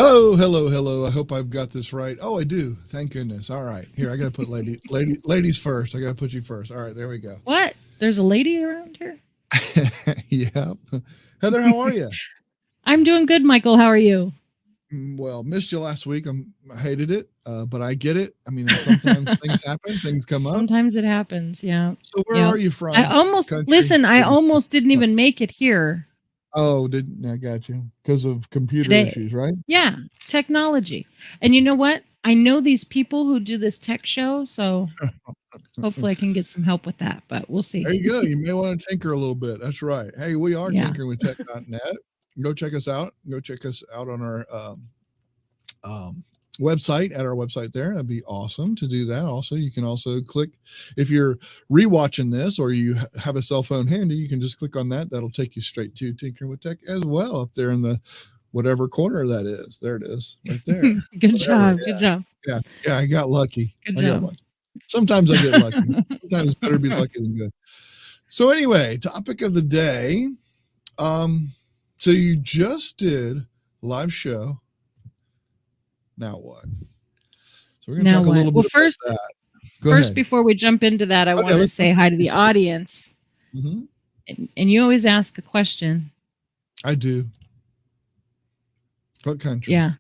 Hello, hello, hello. I hope I've got this right. Oh, I do. Thank goodness. All right. Here, I got to put ladies first. I got to put you first. All right, there we go. What? There's a lady around here? Yeah. Heather, how are you? I'm doing good, Michael. How are you? Well, missed you last week. I hated it, but I get it. I mean, sometimes things happen, things come up. Sometimes it happens, yeah. So where are you from? I almost didn't even make it here. Oh, I got you. Because of computer issues, right? Yeah, technology. And you know what? I know these people who do this tech show, so hopefully I can get some help with that, but we'll see. There you go. You may want to tinker a little bit. That's right. Hey, we are tinkering with tech.net. Go check us out. Go check us out on our website, at our website there. That'd be awesome to do that. Also, you can also click, if you're rewatching this or you have a cell phone handy, you can just click on that. That'll take you straight to Tinkering with Tech as well, up there in the whatever corner that is. There it is, right there. Good job. Yeah. Good job. Yeah, I got lucky. Good job. Got lucky. Sometimes I get lucky. Sometimes it's better to be lucky than good. So anyway, topic of the day. So you just did a live show. Now what? So we're going to talk a little bit about that. First, before we jump into that, I want to say hi to the audience. Mm-hmm. And you always ask a question. I do. What country? Yeah.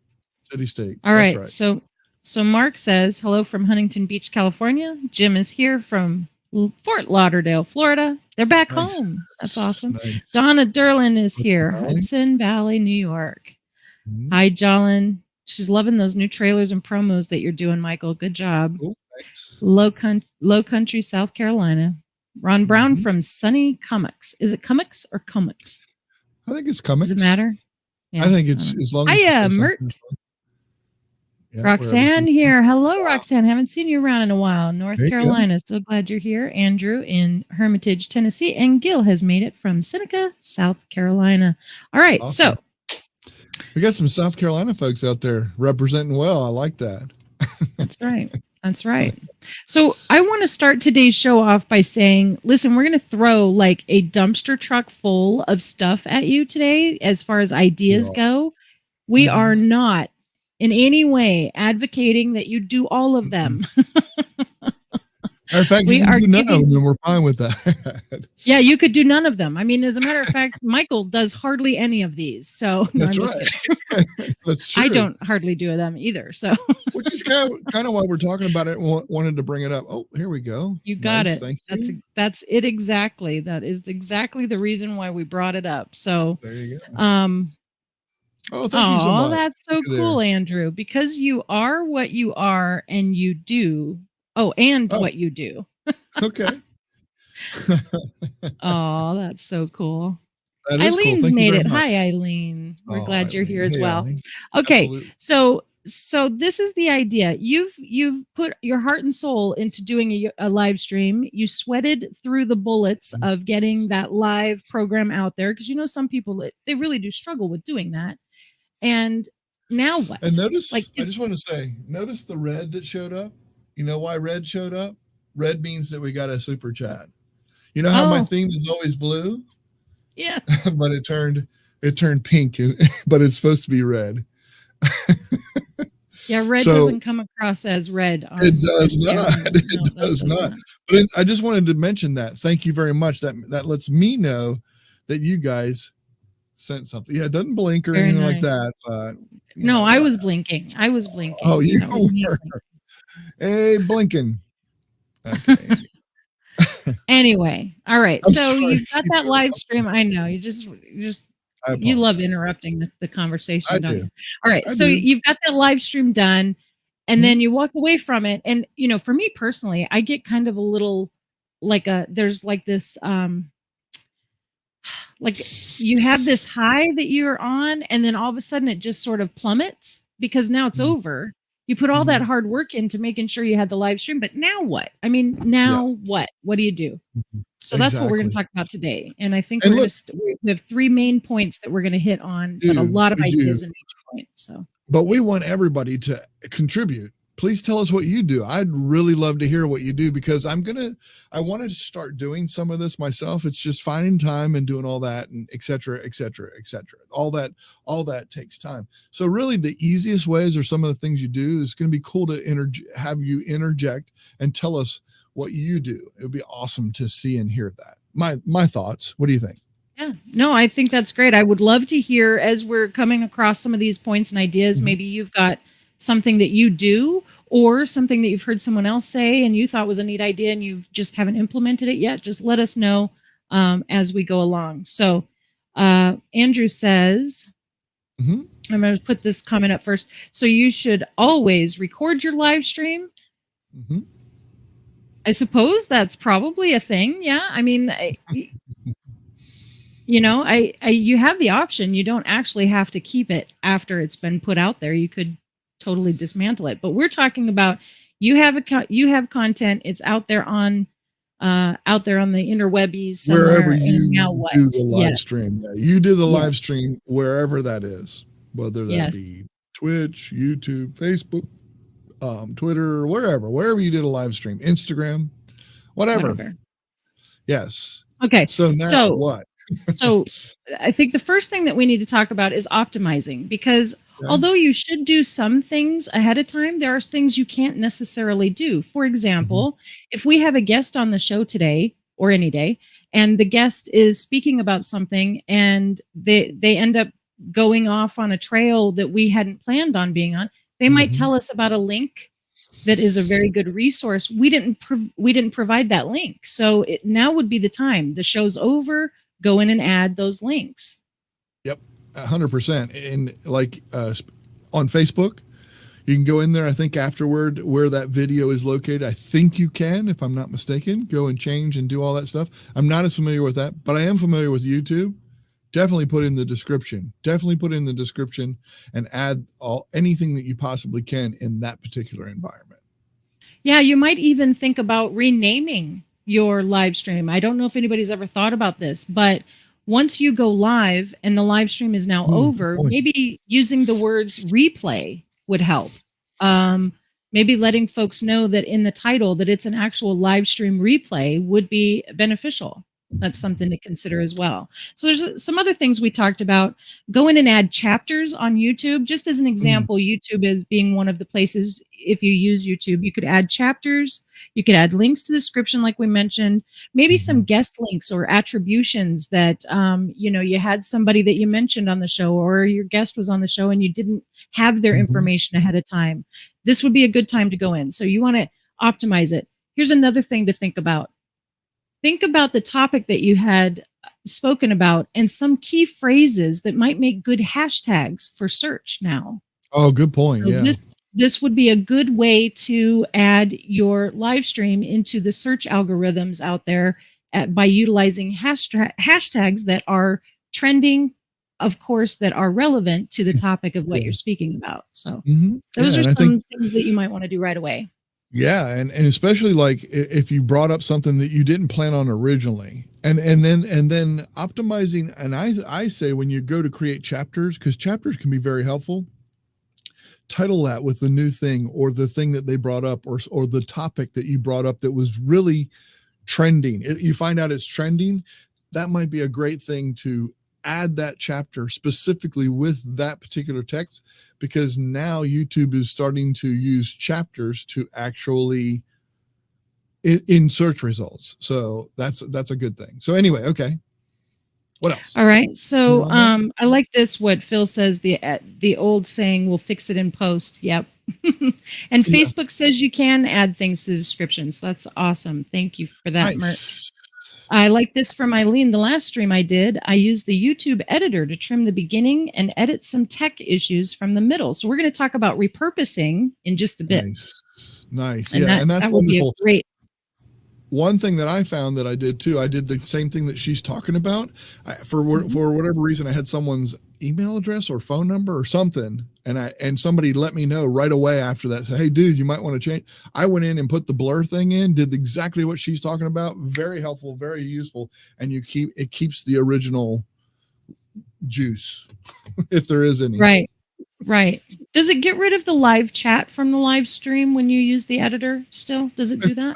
City, state. All right. So Mark says, hello from Huntington Beach, California. Jim is here from Fort Lauderdale, Florida. They're back home. That's awesome. Nice. Donna Derlin is here. Hudson Valley, New York. Mm-hmm. Hi, Jolyn. She's loving those new trailers and promos that you're doing, Michael. Good job. Cool. Thanks. Low Country, South Carolina. Ron Brown from Sunny Comics. Is it Comics or Comics? I think it's Comics. Does it matter? Yeah, I think it's as long as Mert. Yeah, Roxanne here. Hello, Roxanne. Haven't seen you around in a while. North Carolina. So glad you're here. Andrew in Hermitage, Tennessee. And Gil has made it from Seneca, South Carolina. All right. Awesome. So we got some South Carolina folks out there representing well. I like that. That's right. That's right. So I want to start today's show off by saying, listen, we're going to throw like a dumpster truck full of stuff at you today as far as ideas go. We are not in any way advocating that you do all of them. In fact, we can do none of them, and we're fine with that. Yeah, you could do none of them. I mean, as a matter of fact, Michael does hardly any of these. So that's right. That's true. I don't hardly do them either. So which is kind of why we're talking about it. Wanted to bring it up. Oh, here we go. You got it. Thank you. That's it exactly. That is exactly the reason why we brought it up. So there you go. Oh, thank you so much. That's so cool, Andrew. Because you are what you are, and you do. What you do. Okay. Oh, that's so cool. That is Eileen's cool. made it. Hi, Eileen. We're glad you're here as well. Eileen. Okay, absolutely. So this is the idea. You've put your heart and soul into doing a live stream. You sweated through the bullets of getting that live program out there because some people they really do struggle with doing that. And now what? And notice, I just want to say, notice the red that showed up. You know why red showed up? Red means that we got a super chat. You know how my theme is always blue? Yeah. But it turned pink, but it's supposed to be red. Yeah, red doesn't come across as red. It does not. It does not. But I just wanted to mention that. Thank you very much. That lets me know that you guys sent something. Yeah, it doesn't blink or anything like that. But no, I was blinking. Oh, you were. Hey, blinking. Okay. Anyway, all right. So you've got that live stream. I know you love interrupting the conversation, don't you? All right. So you've got that live stream done, and then you walk away from it. And for me personally, I get kind of a little there's like this like you have this high that you're on, and then all of a sudden it just sort of plummets because now it's over. You put all that hard work into making sure you had the live stream, but now what? I mean, what? What do you do? So that's what we're going to talk about today. And I think we have three main points that we're going to hit on, but a lot of ideas in each point. So, but we want everybody to contribute. please tell us what you do. I'd really love to hear what you do, because I want to start doing some of this myself. It's just finding time and doing all that, and et cetera, et cetera, et cetera. All that takes time. So really the easiest ways are some of the things you do. It's going to be cool to have you interject and tell us what you do. It would be awesome to see and hear that. My thoughts. What do you think? Yeah, no, I think that's great. I would love to hear, as we're coming across some of these points and ideas, maybe you've got something that you do, or something that you've heard someone else say and you thought was a neat idea and you just haven't implemented it yet. Just let us know as we go along. So Andrew says, I'm going to put this comment up first. So you should always record your live stream. I suppose that's probably a thing. Yeah. I mean, you know, you have the option. You don't actually have to keep it after it's been put out there. You could totally dismantle it. But we're talking about you have content. It's out there on the interwebbies, wherever you do the live stream. Yeah, you do the live stream wherever that is, whether that be Twitch, YouTube, Facebook, Twitter, wherever you did a live stream, Instagram, whatever. Yes. Okay. So now what? So I think the first thing that we need to talk about is optimizing, because although you should do some things ahead of time, there are things you can't necessarily do. For example, if we have a guest on the show today or any day, and the guest is speaking about something and they end up going off on a trail that we hadn't planned on being on, they might tell us about a link that is a very good resource. We didn't provide that link. So now would be the time. The show's over. Go in and add those links. Yep, 100%. And like on Facebook, you can go in there, I think afterward, where that video is located. I think you can, if I'm not mistaken, go and change and do all that stuff. I'm not as familiar with that, but I am familiar with YouTube. Definitely put in the description. Definitely put in the description and add anything that you possibly can in that particular environment. Yeah, you might even think about renaming your live stream. I don't know if anybody's ever thought about this, but once you go live and the live stream is now over, maybe using the words replay would help. Maybe letting folks know that in the title that it's an actual live stream replay would be beneficial. That's something to consider as well. So there's some other things we talked about. Go in and add chapters on YouTube. Just as an example, YouTube is being one of the places, if you use YouTube, you could add chapters. You could add links to the description, like we mentioned, maybe some guest links or attributions that, you had somebody that you mentioned on the show, or your guest was on the show and you didn't have their information ahead of time. This would be a good time to go in. So you want to optimize it. Here's another thing to think about. Think about the topic that you had spoken about and some key phrases that might make good hashtags for search now. Oh, good point. So this would be a good way to add your live stream into the search algorithms out there by utilizing hashtags that are trending, of course, that are relevant to the topic of what you're speaking about. So those are some things that you might want to do right away. Yeah, and especially like if you brought up something that you didn't plan on originally, and then optimizing. And I say when you go to create chapters, because chapters can be very helpful, title that with the new thing or the thing that they brought up, or the topic that you brought up that was really trending. You find out it's trending, that might be a great thing to add that chapter specifically with that particular text, because now YouTube is starting to use chapters to actually in search results. So that's a good thing. So anyway, okay. What else? All right. So I like this, what Phil says, the old saying, we'll fix it in post. Yep. And Facebook says you can add things to the description. So that's awesome. Thank you for that, Mert. I like this from Eileen. The last stream I did, I used the YouTube editor to trim the beginning and edit some tech issues from the middle. So we're going to talk about repurposing in just a bit. Nice. And that's that wonderful. Great. One thing that I found that I did too, I did the same thing that she's talking about. For whatever reason, I had someone's email address or phone number or something, and somebody let me know right away after that. Say, hey, dude, you might want to change. I went in and put the blur thing in, did exactly what she's talking about. Very helpful, very useful, and it keeps the original juice, if there is any. Right. Right. Does it get rid of the live chat from the live stream when you use the editor still? Does it do that?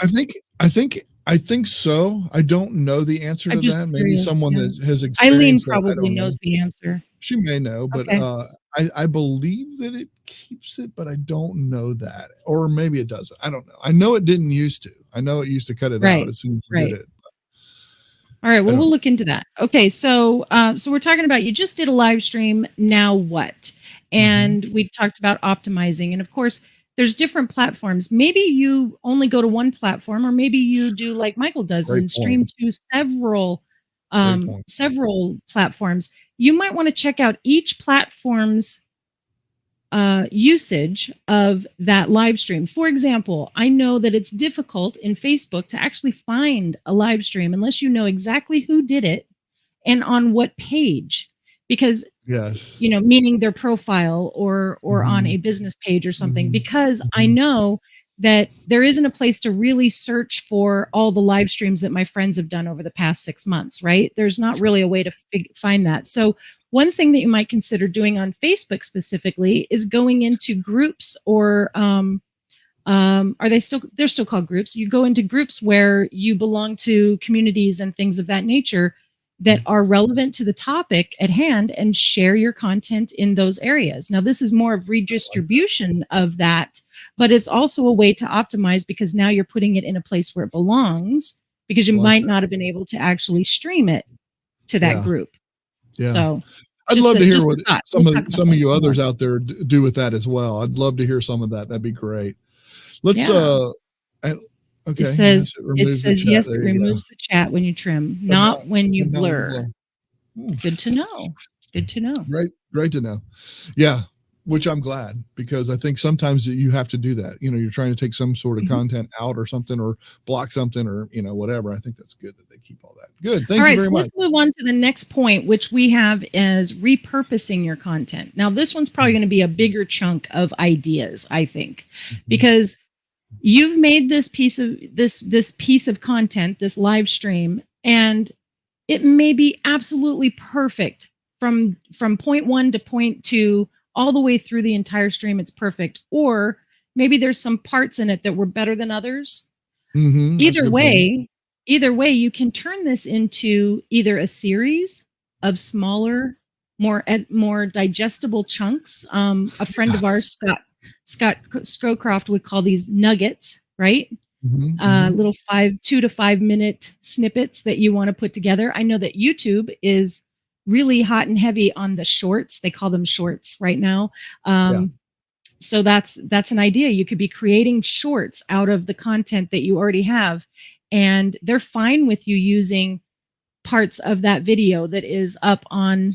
I think so. I don't know the answer I'm to just that. Maybe curious. someone Yeah. that has 𝐸LEAN experienced that. I probably don't know. knows the answer. She may know, but Okay. I believe that it keeps it, but I don't know that. Or maybe it doesn't. I don't know. I know it didn't used to. I know it used to cut it out as soon as you did it. All right. Well, we'll look into that. Okay. So, so we're talking about, you just did a live stream. Now what? And we talked about optimizing. And of course, there's different platforms. Maybe you only go to one platform, or maybe you do like Michael does and stream to several platforms. You might want to check out each platform's usage of that live stream. For example, I know that it's difficult in Facebook to actually find a live stream unless you know exactly who did it and on what page, because you know, meaning their profile or on a business page or something, because I know that there isn't a place to really search for all the live streams that my friends have done over the past 6 months, right? There's not really a way to find that. So one thing that you might consider doing on Facebook specifically is going into groups, or they're still called groups. You go into groups where you belong to communities and things of that nature that are relevant to the topic at hand, and share your content in those areas. Now, this is more of redistribution of that, but it's also a way to optimize, because now you're putting it in a place where it belongs, because you might not have been able to actually stream it to that group. Yeah. So I'd love to hear what some of you others out there do with that as well. I'd love to hear some of that. That'd be great. Let's okay. It says yes, it removes the chat when you trim, not when you blur. Good to know. Good to know. Great to know. Yeah, which I'm glad, because I think sometimes you have to do that. You know, you're trying to take some sort of content out or something, or block something, or, you know, whatever. I think that's good that they keep all that. Good. Thank you very much. Let's move on to the next point, which we have as repurposing your content. Now, this one's probably going to be a bigger chunk of ideas, I think, because you've made this piece of content, this live stream, and it may be absolutely perfect from point 1 to point 2, all the way through the entire stream. It's perfect. Or maybe there's some parts in it that were better than others. Either way, you can turn this into either a series of smaller, more digestible chunks. A friend of ours, Scott Scrowcroft, would call these nuggets, right? Little 2 to 5 minute snippets that you want to put together. I know that YouTube is really hot and heavy on the shorts. They call them shorts right now. So that's an idea. You could be creating shorts out of the content that you already have, and they're fine with you using parts of that video that is up on,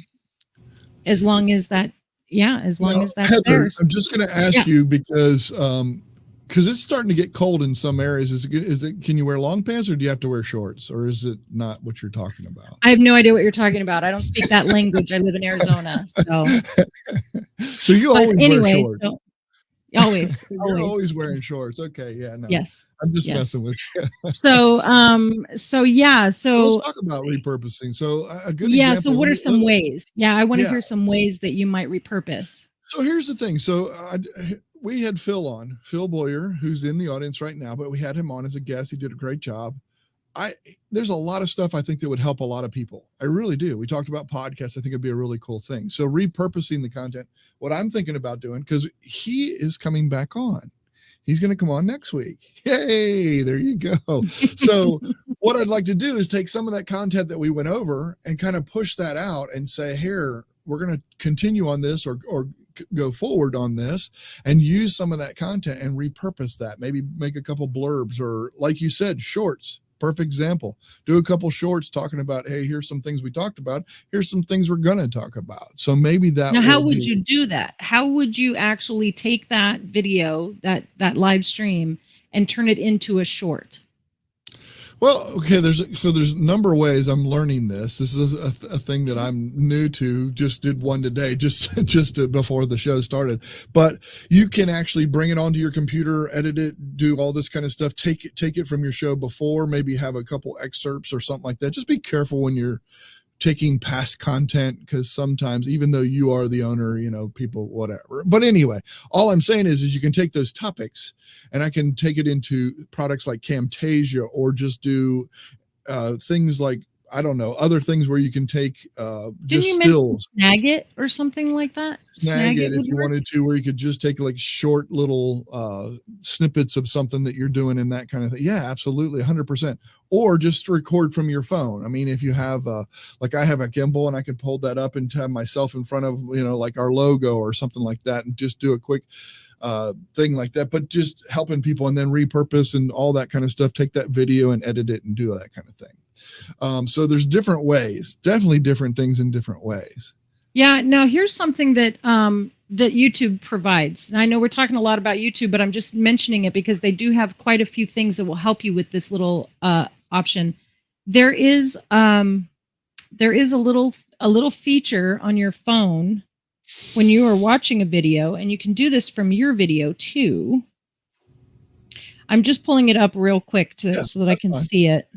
as long as that, as long as that's Heather, there. I'm just going to ask you, because it's starting to get cold in some areas. Is it, can you wear long pants, or do you have to wear shorts, or is it not what you're talking about? I have no idea what you're talking about. I don't speak that language. I live in Arizona. So you always wear shorts. Always. You're always wearing shorts. Okay. Yeah. No. Yes. I'm just messing with you. So let's talk about repurposing. So a good example. So what are some ways? I want to hear some ways that you might repurpose. So here's the thing. So we had Phil Boyer, who's in the audience right now, but we had him on as a guest. He did a great job. There's a lot of stuff I think that would help a lot of people. I really do. We talked about podcasts. I think it'd be a really cool thing. So repurposing the content, what I'm thinking about doing, because he is coming back on. He's going to come on next week. Yay, there you go. So what I'd like to do is take some of that content that we went over and kind of push that out and say, here, we're going to continue on this, or go forward on this, and use some of that content and repurpose that. Maybe make a couple blurbs, or like you said, shorts. Perfect example. Do a couple shorts talking about, hey, here's some things we talked about. Here's some things we're going to talk about. So maybe that. Now, how would you do that? How would you actually take that video, that live stream, and turn it into a short? Well, okay, there's a number of ways I'm learning this. This is a thing that I'm new to. Just did one today, just before the show started. But you can actually bring it onto your computer, edit it, do all this kind of stuff. Take it from your show before. Maybe have a couple excerpts or something like that. Just be careful when you're taking past content, because sometimes, even though you are the owner, people, whatever. But anyway, all I'm saying is you can take those topics and I can take it into products like 𝐞𝐽𝐬𝐲, or just do things like, I don't know, other things where you can take just stills. Snagit or something like that? Snagit if you wanted to, where you could just take like short little snippets of something that you're doing and that kind of thing. Yeah, absolutely, 100%. Or just record from your phone. I mean, if you have like I have a gimbal and I can hold that up and have myself in front of, like our logo or something like that, and just do a quick thing like that, but just helping people, and then repurpose and all that kind of stuff. Take that video and edit it and do that kind of thing. So there's different ways, definitely different things in different ways. Yeah. Now here's something that that YouTube provides. And I know we're talking a lot about YouTube, but I'm just mentioning it because they do have quite a few things that will help you with this little option. There is a little feature on your phone when you are watching a video, and you can do this from your video too. I'm just pulling it up real quick so that I can see it.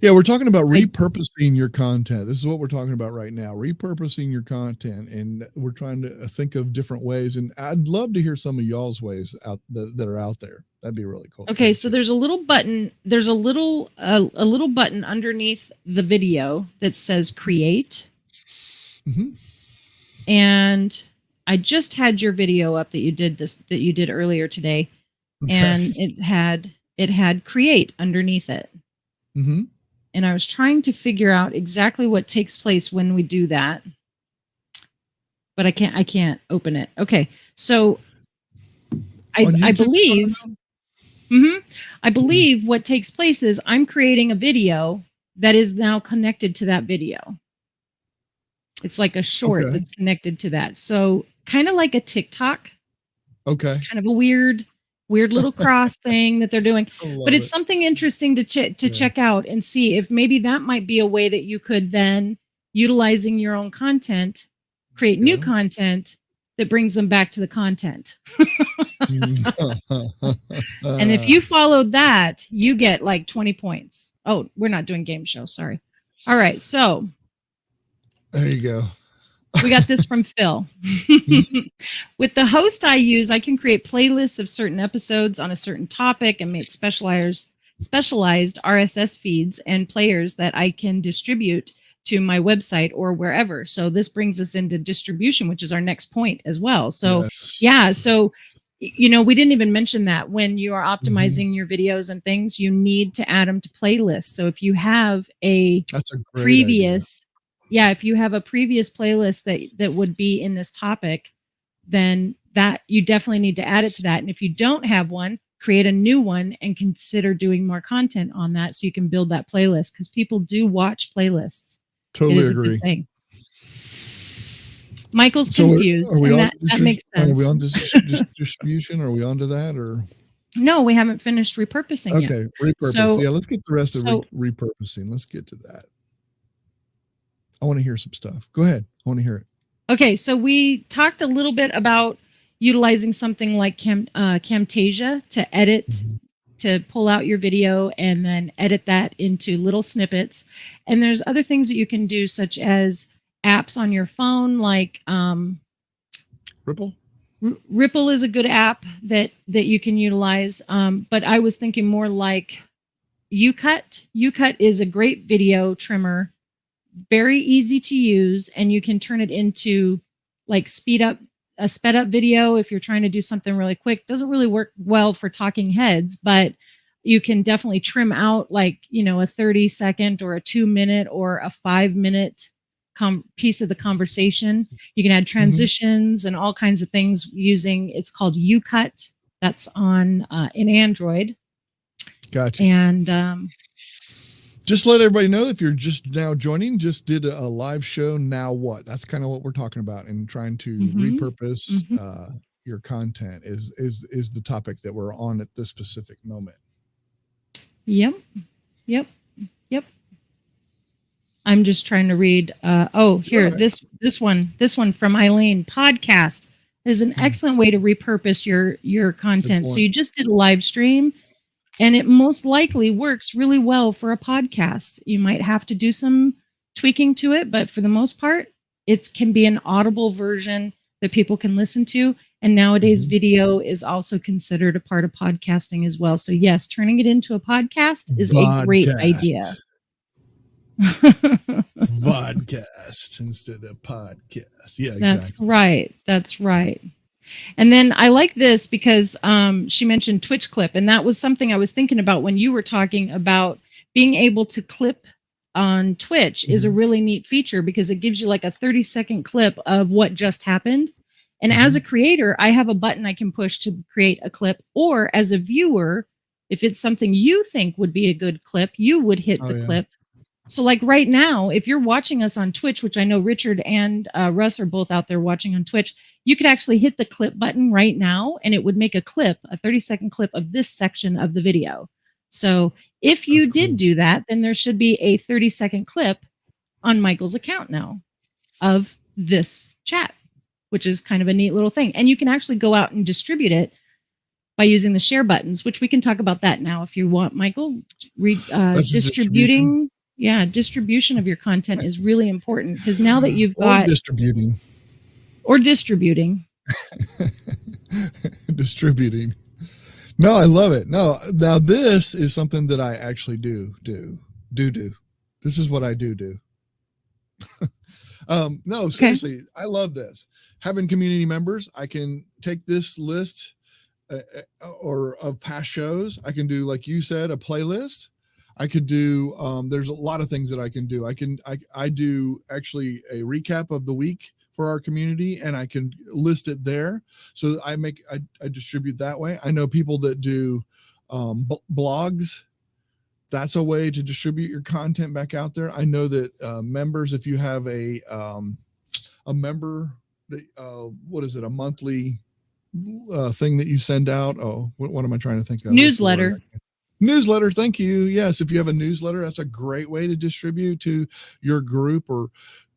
Yeah, we're talking about repurposing your content. This is what we're talking about right now, repurposing your content, and we're trying to think of different ways. And I'd love to hear some of y'all's ways out that are out there. That'd be really cool. Okay, so there's a little button. There's a little button underneath the video that says create. Mm-hmm. And I just had your video up that you did earlier today, okay. And it had create underneath it. Mm-hmm. And I was trying to figure out exactly what takes place when we do that, but I can't open it. Okay, so I believe, I believe what takes place is I'm creating a video that is now connected to that video. It's like a short that's connected to that. So kind of like a TikTok. Okay. It's kind of a weird little cross thing that they're doing, but it's something interesting to check out and see if maybe that might be a way that you could then, utilizing your own content, create new content that brings them back to the content. And if you followed that, you get like 20 points. Oh, we're not doing game show. Sorry. All right. So there you go. We got this from Phil. With the host I use, I can create playlists of certain episodes on a certain topic and make specialized RSS feeds and players that I can distribute to my website or wherever. So this brings us into distribution, which is our next point as well. So yeah, so we didn't even mention that when you are optimizing your videos and things, you need to add them to playlists. So if you have that's a great previous idea. Yeah, if you have a previous playlist that would be in this topic, then that you definitely need to add it to that. And if you don't have one, create a new one and consider doing more content on that so you can build that playlist, because people do watch playlists. Totally agree. Thing. Michael's confused. That makes sense. Are we on distribution? Are we on to that, or? No, we haven't finished repurposing yet. Okay, repurpose. So, yeah, let's get the rest of repurposing. Let's get to that. I want to hear some stuff. Go ahead. I want to hear it. Okay, so we talked a little bit about utilizing something like 𝐞𝐽𝐬𝐲 to edit, to pull out your video and then edit that into little snippets. And there's other things that you can do, such as apps on your phone, like Ripple. Ripple is a good app that you can utilize. But I was thinking more like 𝐤𝐸𝐸. 𝐤𝐸𝐸 is a great video trimmer. Very easy to use, and you can turn it into like sped up video if you're trying to do something really quick. Doesn't really work well for talking heads, but you can definitely trim out like, a 30-second or a 2-minute or a 5-minute piece of the conversation. You can add transitions and all kinds of things using, it's called 𝐤𝐸𝐸. That's on in Android. Gotcha. And just let everybody know, if you're just now joining, just did a live show. Now what? That's kind of what we're talking about, and trying to repurpose your content is the topic that we're on at this specific moment. Yep. I'm just trying to read. This one from Eileen. Podcast is an excellent way to repurpose your content. So you just did a live stream, and it most likely works really well for a podcast. You might have to do some tweaking to it, but for the most part, it can be an audible version that people can listen to. And nowadays, video is also considered a part of podcasting as well. So yes, turning it into a podcast is a great idea. Vodcast instead of podcast. Yeah, exactly. That's right. That's right. And then I like this because she mentioned Twitch clip, and that was something I was thinking about when you were talking about being able to clip on Twitch is a really neat feature because it gives you like a 30-second clip of what just happened. And as a creator, I have a button I can push to create a clip, or as a viewer, if it's something you think would be a good clip, you would hit the clip. So like right now, if you're watching us on Twitch, which I know Richard and Russ are both out there watching on Twitch, you could actually hit the clip button right now and it would make a clip, a 30-second clip of this section of the video. So if you did do that, then there should be a 30-second clip on Michael's account now of this chat, which is kind of a neat little thing. And you can actually go out and distribute it by using the share buttons, which we can talk about that now if you want, Michael. Distributing. Yeah, distribution of your content is really important because now that you've got... distributing. Distributing. No, I love it. No, now this is something that I actually do. This is what I do. No, seriously, I love this. Having community members, I can take this list or of past shows. I can do, like you said, a playlist. I could do, there's a lot of things that I can do. I do actually a recap of the week for our community and I can list it there. So I distribute that way. I know people that do blogs. That's a way to distribute your content back out there. I know that members, if you have a member, what is it? A monthly thing that you send out. Oh, what am I trying to think of? Newsletter. Newsletter. Thank you. Yes. If you have a newsletter, that's a great way to distribute to your group or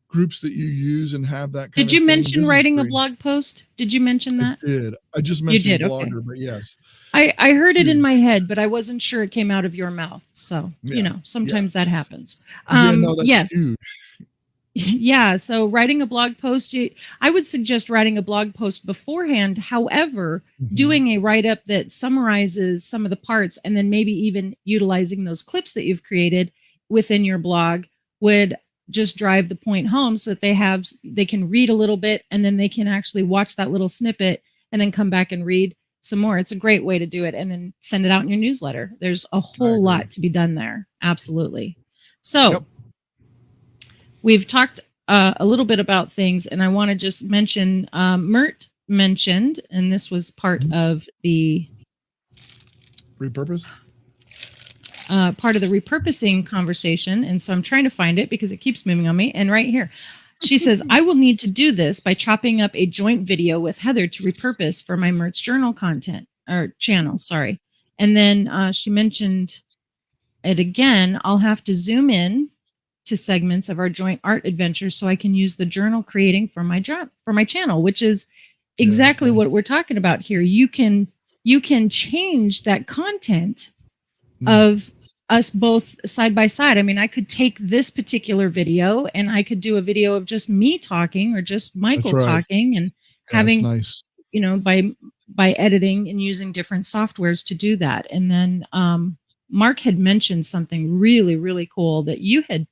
groups that you use and have that kind of thing. Did you mention writing a blog post? Did you mention that? I did. I just mentioned blogger, but yes. I heard it in my head, but I wasn't sure it came out of your mouth. So, you know, sometimes that happens. No, that's huge. Yeah. So writing a blog post, I would suggest writing a blog post beforehand. However, doing a write-up that summarizes some of the parts and then maybe even utilizing those clips that you've created within your blog would just drive the point home so that they can read a little bit and then they can actually watch that little snippet and then come back and read some more. It's a great way to do it and then send it out in your newsletter. There's a whole lot to be done there. Absolutely. So we've talked a little bit about things, and I want to just mention, Mert mentioned, and this was part of the repurpose. Part of the repurposing conversation, and so I'm trying to find it because it keeps moving on me. And right here, she says, I will need to do this by chopping up a joint video with Heather to repurpose for my Mert's journal content, or channel, sorry. And then she mentioned it again, I'll have to zoom in to segments of our joint art adventure so I can use the journal creating for my channel, which is exactly what we're talking about here. You can change that content of us both side by side. I mean, I could take this particular video and I could do a video of just me talking or just Michael talking and having, you know, by editing and using different softwares to do that. And then Mark had mentioned something really, really cool that you had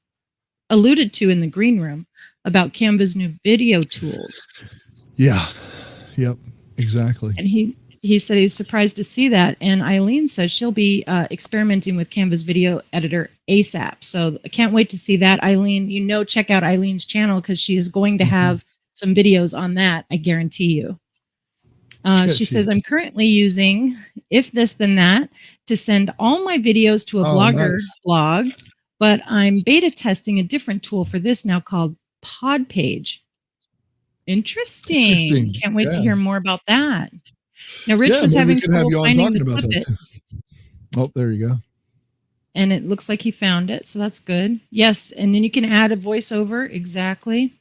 alluded to in the green room about Canva's new video tools. Yeah. Yep. Exactly. And he said he was surprised to see that. And Eileen says she'll be experimenting with Canva's video editor ASAP. So I can't wait to see that. Eileen, you know, check out Eileen's channel because she is going to have some videos on that. I guarantee you. She says, I'm currently using If This Then That to send all my videos to a blogger blog, but I'm beta testing a different tool for this now called Podpage. Interesting. Can't wait to hear more about that. Now, Rich was having trouble finding the clip. Oh, there you go. And it looks like he found it, so that's good. Yes, and then you can add a voiceover. Exactly.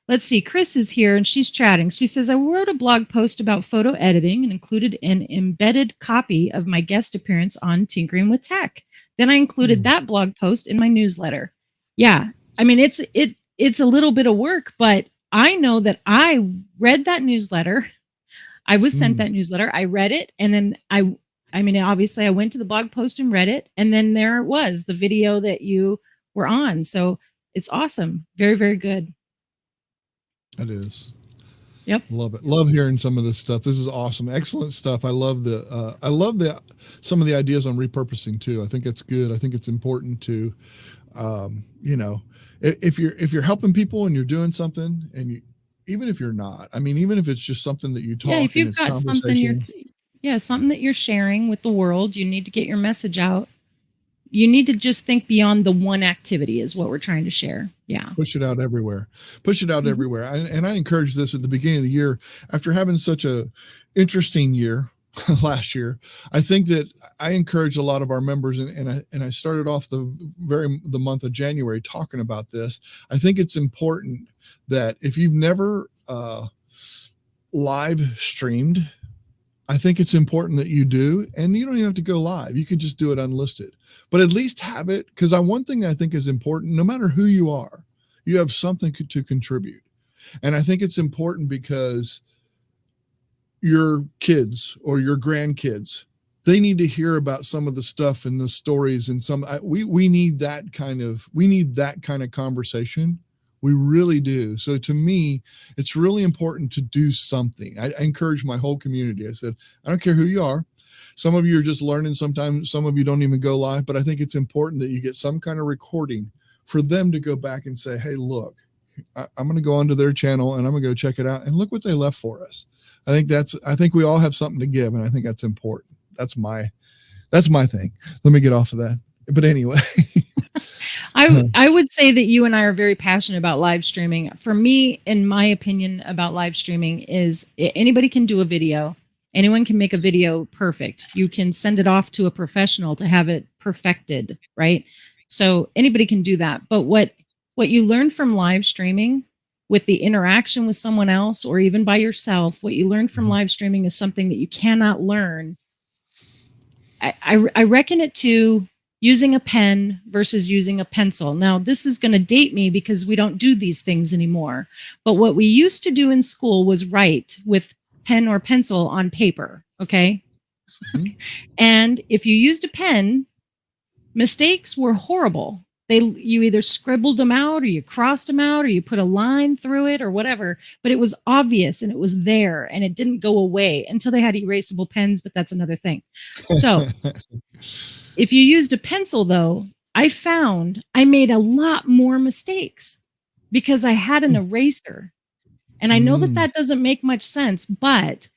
Let's see. Chris is here, and she's chatting. She says, I wrote a blog post about photo editing and included an embedded copy of my guest appearance on Tinkering with Tech. Then I included that blog post in my newsletter. Yeah, I mean, it's a little bit of work, but I know that I read that newsletter. I was sent that newsletter. I read it, and then I mean, obviously I went to the blog post and read it, and then there it was, the video that you were on. So it's awesome. Very, very good. It is. Yep. Love it. Love hearing some of this stuff. This is awesome. Excellent stuff. I love some of the ideas on repurposing too. I think it's good. I think it's important to, you know, if you're helping people and you're doing something, and you, even if you're not, I mean, even if it's just something that you talk, if you've and it's got conversation, something that you're sharing with the world, you need to get your message out. You need to just think beyond the one activity is what we're trying to share. Yeah. Push it out everywhere. Push it out everywhere. And I encourage this at the beginning of the year, after having such a interesting year last year. I think that I encourage a lot of our members, and I started off the month of January talking about this. I think it's important that if you've never live streamed, I think it's important that you do, and you don't even have to go live. You can just do it unlisted, but at least have it. Because one thing I think is important, no matter who you are, you have something to contribute. And I think it's important because your kids or your grandkids, they need to hear about some of the stuff and the stories, and we need that kind of conversation. We really do. So to me, it's really important to do something. I encourage my whole community. I said, I don't care who you are. Some of you are just learning. Sometimes some of you don't even go live, but I think it's important that you get some kind of recording for them to go back and say, hey, look, I'm going to go onto their channel and I'm going to go check it out, and look what they left for us. I think we all have something to give, and I think that's important. That's my thing. Let me get off of that. But anyway, I would say that you and I are very passionate about live streaming. For me, in my opinion about live streaming, is anybody can do a video. Anyone can make a video perfect. You can send it off to a professional to have it perfected, right? So anybody can do that. But what you learn from live streaming, with the interaction with someone else or even by yourself, what you learn from live streaming is something that you cannot learn. I reckon it to using a pen versus using a pencil. Now, this is going to date me because we don't do these things anymore. But what we used to do in school was write with pen or pencil on paper, okay? And if you used a pen, mistakes were horrible. You either scribbled them out, or you crossed them out, or you put a line through it, or whatever. But it was obvious, and it was there, and it didn't go away until they had erasable pens, but that's another thing. So if you used a pencil, though, I found I made a lot more mistakes because I had an eraser. And I know that doesn't make much sense, but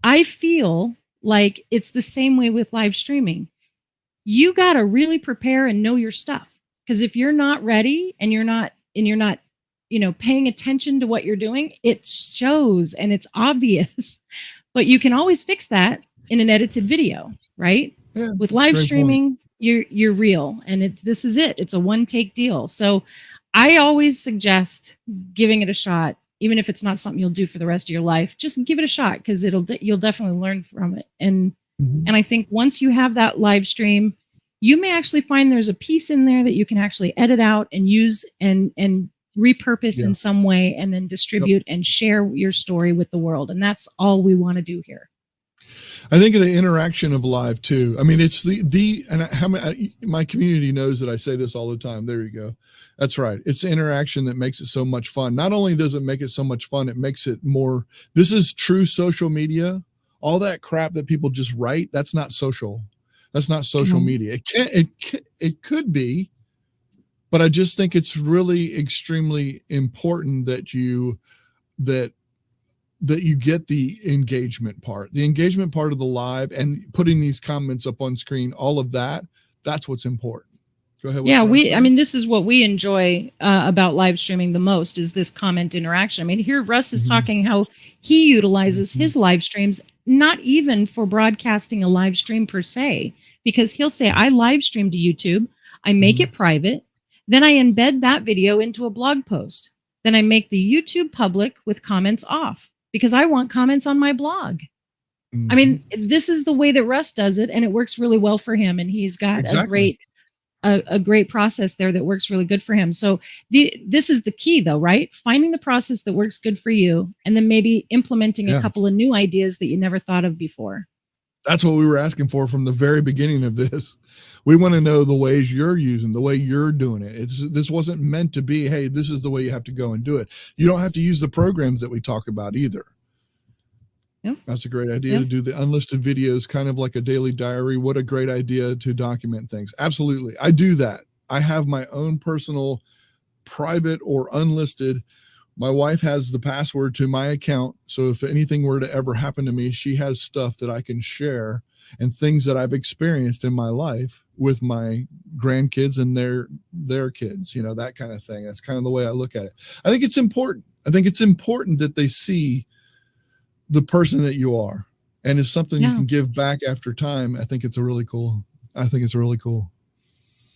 I feel like it's the same way with live streaming. You got to really prepare and know your stuff. Because if you're not ready and you're not, paying attention to what you're doing, it shows and it's obvious. But you can always fix that in an edited video, right? Yeah, with live streaming, you're real, and this is it. It's a one-take deal. So I always suggest giving it a shot, even if it's not something you'll do for the rest of your life. Just give it a shot, because you'll definitely learn from it. And I think once you have that live stream, you may actually find there's a piece in there that you can actually edit out and use and repurpose in some way, and then distribute and share your story with the world. And that's all we want to do here. I think of the interaction of live too. I mean, it's my community knows that I say this all the time. There you go. That's right. It's the interaction that makes it so much fun. Not only does it make it so much fun, it makes it more, this is true social media. All that crap that people just write, that's not social. That's not social media. It could be, but I just think it's really extremely important that you get the engagement part of the live, and putting these comments up on screen, all of that. That's what's important. Go ahead. I mean, this is what we enjoy about live streaming the most, is this comment interaction. I mean, here Russ is talking how he utilizes his live streams, not even for broadcasting a live stream per se, because he'll say, I live stream to YouTube, I make it private, then I embed that video into a blog post. Then I make the YouTube public with comments off, because I want comments on my blog. I mean, this is the way that Russ does it, and it works really well for him. And he's got a great a great process there that works really good for him. So this is the key though, right? Finding the process that works good for you, and then maybe implementing a couple of new ideas that you never thought of before. That's what we were asking for from the very beginning of this. We want to know the ways you're using, the way you're doing it. This wasn't meant to be, hey, this is the way you have to go and do it. You don't have to use the programs that we talk about either. Yep. That's a great idea to do the unlisted videos, kind of like a daily diary. What a great idea to document things. Absolutely. I do that. I have my own personal private or unlisted. My wife has the password to my account. So if anything were to ever happen to me, she has stuff that I can share and things that I've experienced in my life with my grandkids and their kids, you know, that kind of thing. That's kind of the way I look at it. I think it's important. I think it's important that they see the person that you are, and it's something you can give back after time. I think it's really cool.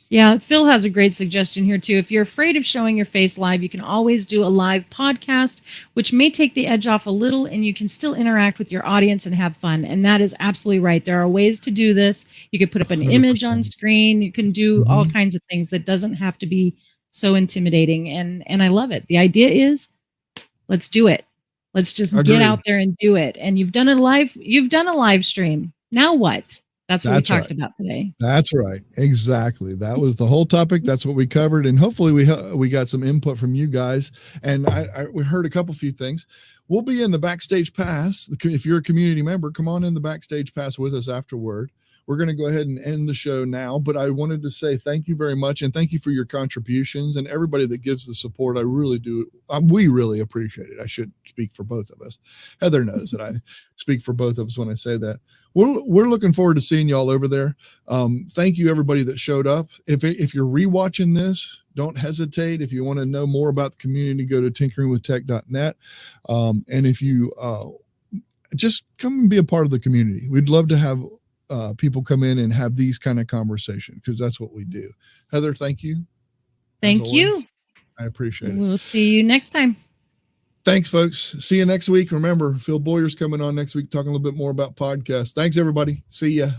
Yeah, Phil has a great suggestion here too. If you're afraid of showing your face live, you can always do a live podcast, which may take the edge off a little, and you can still interact with your audience and have fun. And that is absolutely right. There are ways to do this. You could put up an 100%. Image on screen. You can do all kinds of things that doesn't have to be so intimidating. And I love it. The idea is, let's do it. Let's just get out there and do it. And you've done a live stream. Now what? That's what we talked about today. That's right. Exactly. That was the whole topic. That's what we covered. And hopefully we got some input from you guys. And we heard a few things. We'll be in the Backstage Pass. If you're a community member, come on in the Backstage Pass with us afterward. We're going to go ahead and end the show now, but I wanted to say thank you very much. And thank you for your contributions and everybody that gives the support. I really do. We really appreciate it. I should speak for both of us. Heather knows that I speak for both of us when I say that. We're looking forward to seeing y'all over there. Thank you, everybody that showed up. If you're rewatching this, don't hesitate. If you want to know more about the community, go to tinkeringwithtech.net. And if you just come and be a part of the community, we'd love to have people come in and have these kind of conversations, because that's what we do. Heather, thank you. Thank you. I appreciate it. We'll see you next time. Thanks, folks. See you next week. Remember, Phil Boyer's coming on next week talking a little bit more about podcasts. Thanks, everybody. See ya.